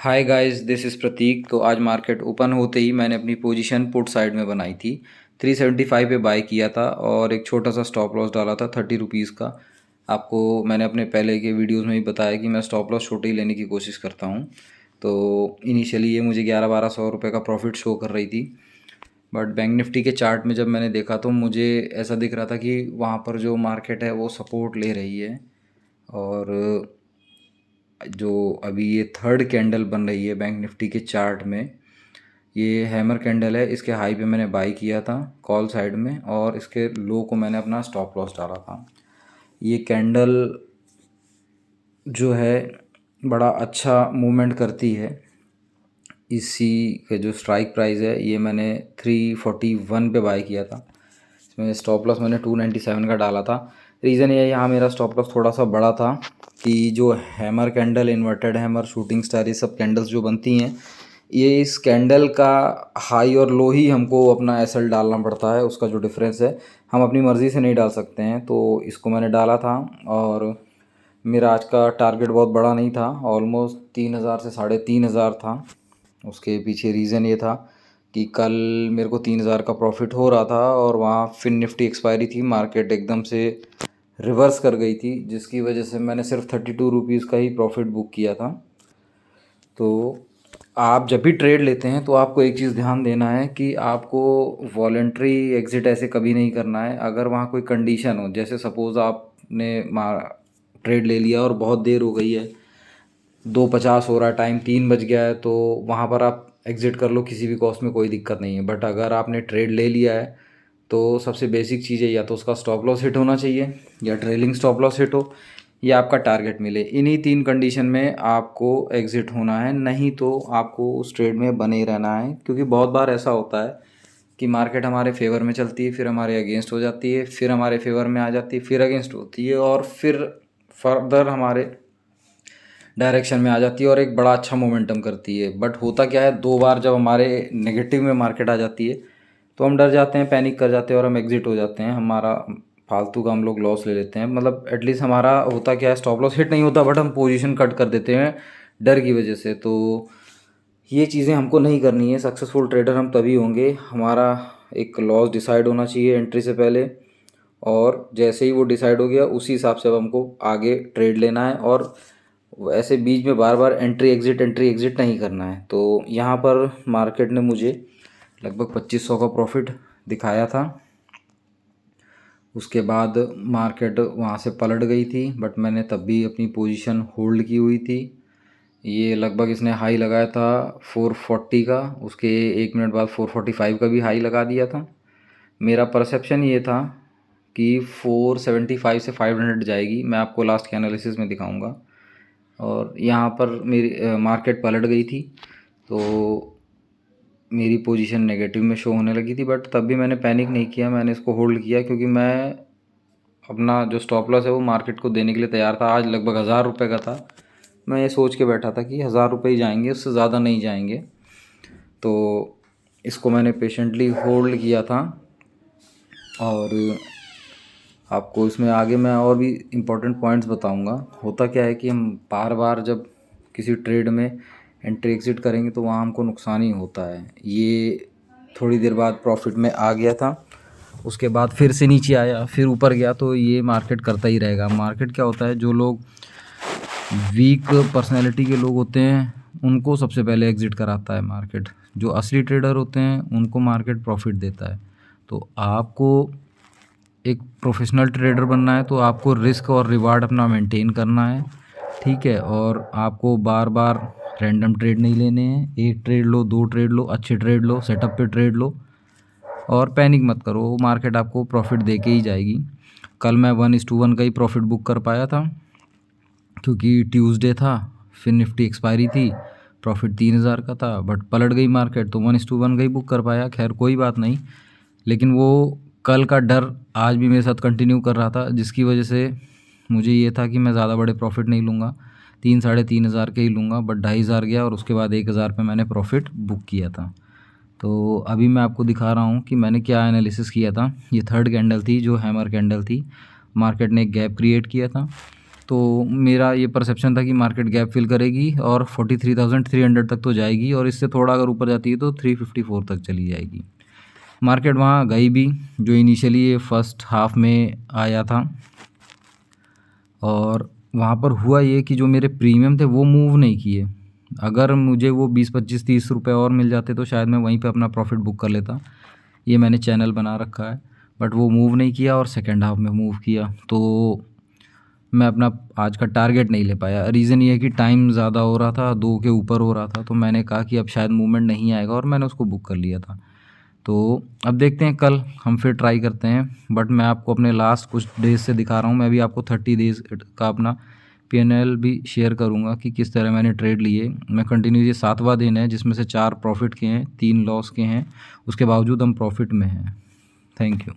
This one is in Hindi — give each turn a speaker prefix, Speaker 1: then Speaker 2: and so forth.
Speaker 1: हाय गाइस, दिस इज़ प्रतीक। तो आज मार्केट ओपन होते ही मैंने अपनी पोजीशन पुट साइड में बनाई थी। 375 पे बाय किया था और एक छोटा सा स्टॉप लॉस डाला था 30 रुपीज़ का। आपको मैंने अपने पहले के वीडियोस में भी बताया कि मैं स्टॉप लॉस छोटे ही लेने की कोशिश करता हूँ। तो इनिशियली ये मुझे 11-1200 रुपये का प्रॉफिट शो कर रही थी, बट बैंक निफ्टी के चार्ट में जब मैंने देखा तो मुझे ऐसा दिख रहा था कि वहाँ पर जो मार्केट है वो सपोर्ट ले रही है। और जो अभी ये थर्ड कैंडल बन रही है बैंक निफ्टी के चार्ट में, ये हैमर कैंडल है। इसके हाई पे मैंने बाई किया था कॉल साइड में और इसके लो को मैंने अपना स्टॉप लॉस डाला था। ये कैंडल जो है बड़ा अच्छा मूवमेंट करती है। इसी के जो स्ट्राइक प्राइस है ये मैंने 341 पे बाई किया था। इसमें स्टॉप लॉस मैंने 297 का डाला था। रीज़न ये है, यहाँ मेरा स्टॉप लॉस थोड़ा सा बड़ा था कि जो hammer candle, inverted hammer, shooting star, ये सब कैंडल्स जो बनती हैं, ये इस कैंडल का हाई और लो ही हमको अपना एसएल डालना पड़ता है। उसका जो डिफरेंस है हम अपनी मर्ज़ी से नहीं डाल सकते हैं। तो इसको मैंने डाला था और मेरा आज का टारगेट बहुत बड़ा नहीं था, ऑलमोस्ट 3000 से 3500 था। उसके पीछे रीज़न ये था कि कल मेरे को 3000 का प्रॉफिट हो रहा था और वहाँ फिन निफ्टी एक्सपायरी थी, मार्केट एकदम से रिवर्स कर गई थी, जिसकी वजह से मैंने सिर्फ 32 रुपीज़ का ही प्रॉफिट बुक किया था। तो आप जब भी ट्रेड लेते हैं तो आपको एक चीज़ ध्यान देना है कि आपको वॉलेंट्री एग्ज़िट ऐसे कभी नहीं करना है। अगर वहाँ कोई कंडीशन हो, जैसे सपोज़ आपने ट्रेड ले लिया और बहुत देर हो गई है, 2:50 हो रहा है, टाइम 3 बज गया है, तो वहाँ पर आप एग्ज़िट कर लो किसी भी कॉस्ट में, कोई दिक्कत नहीं है। बट अगर आपने ट्रेड ले लिया है तो सबसे बेसिक चीज़ है, या तो उसका स्टॉप लॉस हिट होना चाहिए, या ट्रेलिंग स्टॉप लॉस हिट हो, या आपका टारगेट मिले। इन्हीं 3 कंडीशन में आपको एग्ज़िट होना है, नहीं तो आपको उस ट्रेड में बने ही रहना है। क्योंकि बहुत बार ऐसा होता है कि मार्केट हमारे फेवर में चलती है, फिर हमारे अगेंस्ट हो जाती है, फिर हमारे फेवर में आ जाती है, फिर अगेंस्ट होती है, और फिर फर्दर हमारे डायरेक्शन में आ जाती है और एक बड़ा अच्छा मोमेंटम करती है। बट होता क्या है, 2 बार जब हमारे नेगेटिव में मार्केट आ जाती है तो हम डर जाते हैं, पैनिक कर जाते हैं और हम एग्ज़िट हो जाते हैं। हमारा फालतू का हम लोग लॉस ले लेते हैं। मतलब एटलीस्ट हमारा होता क्या है, स्टॉप लॉस हिट नहीं होता, बट हम पोजीशन कट कर देते हैं डर की वजह से। तो ये चीज़ें हमको नहीं करनी है। सक्सेसफुल ट्रेडर हम तभी होंगे, हमारा एक लॉस डिसाइड होना चाहिए एंट्री से पहले, और जैसे ही वो डिसाइड हो गया उसी हिसाब से अब हमको आगे ट्रेड लेना है। और ऐसे बीच में बार बार एंट्री एग्ज़िट नहीं करना है। तो यहाँ पर मार्केट ने मुझे लगभग 2500 का प्रॉफिट दिखाया था। उसके बाद मार्केट वहाँ से पलट गई थी, बट मैंने तब भी अपनी पोजीशन होल्ड की हुई थी। ये लगभग इसने हाई लगाया था 440 का, उसके 1 मिनट बाद 445 का भी हाई लगा दिया था। मेरा परसेप्शन ये था कि 475 से 500 जाएगी, मैं आपको लास्ट के एनालिसिस में दिखाऊंगा। और यहाँ पर मेरी मार्केट पलट गई थी, तो मेरी पोजीशन नेगेटिव में शो होने लगी थी, बट तब भी मैंने पैनिक नहीं किया, मैंने इसको होल्ड किया, क्योंकि मैं अपना जो स्टॉप लॉस है वो मार्केट को देने के लिए तैयार था। आज लगभग 1000 रुपये का था। मैं ये सोच के बैठा था कि 1000 रुपये ही जाएंगे, उससे ज़्यादा नहीं जाएंगे। तो इसको मैंने पेशेंटली होल्ड किया था। और आपको इसमें आगे मैं और भी इम्पोर्टेंट पॉइंट्स बताऊंगा। होता क्या है कि हम बार बार जब किसी ट्रेड में एंट्री एग्ज़िट करेंगे तो वहाँ हमको नुकसान ही होता है। ये थोड़ी देर बाद प्रॉफिट में आ गया था, उसके बाद फिर से नीचे आया, फिर ऊपर गया, तो ये मार्केट करता ही रहेगा। मार्केट क्या होता है, जो लोग वीक पर्सनैलिटी के लोग होते हैं उनको सबसे पहले एग्ज़िट कराता है मार्केट। जो असली ट्रेडर होते हैं उनको मार्केट प्रॉफिट देता है। तो आपको एक प्रोफेशनल ट्रेडर बनना है तो आपको रिस्क और रिवार्ड अपना मेंटेन करना है, ठीक है। और आपको बार बार रैंडम ट्रेड नहीं लेने हैं। एक ट्रेड लो, 2 ट्रेड लो, अच्छे ट्रेड लो, सेटअप पे ट्रेड लो, और पैनिक मत करो, मार्केट आपको प्रॉफिट दे के ही जाएगी। कल मैं 1:1 का ही प्रॉफिट बुक कर पाया था, क्योंकि ट्यूसडे था, फिर निफ्टी एक्सपायरी थी, प्रॉफिट 3000 का था, बट पलट गई मार्केट तो 1:1 का ही बुक कर पाया। खैर कोई बात नहीं, लेकिन वो कल का डर आज भी मेरे साथ कंटिन्यू कर रहा था, जिसकी वजह से मुझे ये था कि मैं ज़्यादा बड़े प्रॉफिट नहीं लूँगा, 3-3.5 हज़ार के ही लूँगा। बट 2,500 गया और उसके बाद 1000 पे मैंने प्रॉफिट बुक किया था। तो अभी मैं आपको दिखा रहा हूँ कि मैंने क्या एनालिसिस किया था। ये थर्ड कैंडल थी जो हैमर कैंडल थी। मार्केट ने एक गैप क्रिएट किया था, तो मेरा ये परसेप्शन था कि मार्केट गैप फिल करेगी और 43,300 तक तो जाएगी, और इससे थोड़ा अगर ऊपर जाती है तो 354 तक चली जाएगी। मार्केट वहाँ गई भी, जो इनिशियली ये फर्स्ट हाफ में आया था, और वहाँ पर हुआ ये कि जो मेरे प्रीमियम थे वो मूव नहीं किए। अगर मुझे वो 20, 25, 30 रुपये और मिल जाते तो शायद मैं वहीं पे अपना प्रॉफिट बुक कर लेता। ये मैंने चैनल बना रखा है, बट वो मूव नहीं किया और सेकेंड हाफ में मूव किया, तो मैं अपना आज का टारगेट नहीं ले पाया। रीज़न ये है कि टाइम ज़्यादा हो रहा था, 2 के ऊपर हो रहा था, तो मैंने कहा कि अब शायद मूवमेंट नहीं आएगा, और मैंने उसको बुक कर लिया था। तो अब देखते हैं, कल हम फिर ट्राई करते हैं। बट मैं आपको अपने लास्ट कुछ डेज़ से दिखा रहा हूँ। मैं भी आपको 30 डेज़ का अपना P&L भी शेयर करूँगा कि किस तरह मैंने ट्रेड लिए। मैं कंटिन्यू, ये 7वां दिन है जिसमें से 4 प्रॉफिट के हैं, 3 लॉस के हैं, उसके बावजूद हम प्रॉफिट में हैं। Thank you.